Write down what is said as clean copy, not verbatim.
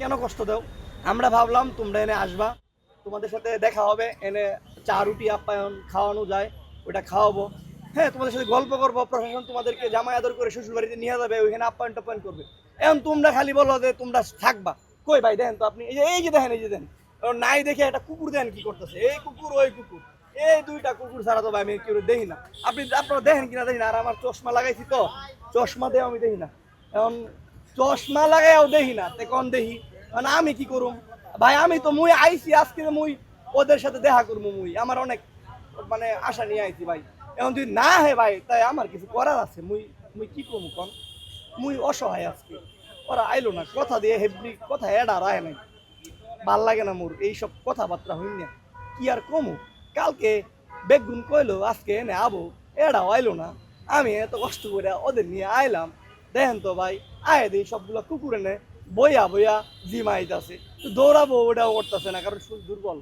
কেন কষ্ট দাও? আমরা ভাবলাম তোমরা এনে আসবা, তোমাদের সাথে দেখা হবে, এনে চা রুটি আপ্যায়ন খাওয়ানো যায় ওটা খাওয়াবো। হ্যাঁ, তোমাদের সাথে গল্প করবো, প্রশাসন তোমাদেরকে জামাই আদর করে শ্বশুর বাড়িতে নিয়ে যাবে, ওইখানে আপ্যায়ন টাপ্যায়ন করবে। এখন তোমরা খালি বলো যে তোমরা থাকবা। কই ভাই দেখেন তো আপনি, এই যে দেখেন, এই যে দেখেন, নাই দেখে একটা কুকুর দেন কি করতেছে, এই কুকুর ওই কুকুর, এই দুইটা কুকুর ছাড়া তো ভাই আমি কেউ দেখি না। আপনারা দেখেন কিনা দেখি না, আর আমার চশমা লাগাইছি তো, চশমা দিয়ে আমি দেখি না। এখন চশমা লাগাইও দেখি না, তে কোন দেখি, মানে আমি কি করুম ভাই? আমি তো মুই আইছি আজকে, মুই ওদের সাথে দেখা করবো, মুই আমার অনেক মানে আশা নিয়ে আইছি ভাই। এখন যদি না হে ভাই, তাই আমার কিছু করার আছে, মুই মুই কি করবো কন? মুই অসহায় আজকে, ওরা আইলো না, কথা দিয়ে হেবলি কথা এডা রায় নাই, ভাল লাগে না মোর এইসব কথাবার্তা হইন না। কি আর কমু, কালকে বেগুন কইলো আজকে এনে আবো, এডাও আইলো না। আমি এত কষ্ট করে ওদের নিয়ে আইলাম, দেখেন তো ভাই, আয় দিই সবগুলো কুকুর এনে বইয়া বইয়া জিমাইতেছে, দৌড়াবো ওটাও করতেছে না, কারণ শরীর দুর্বল।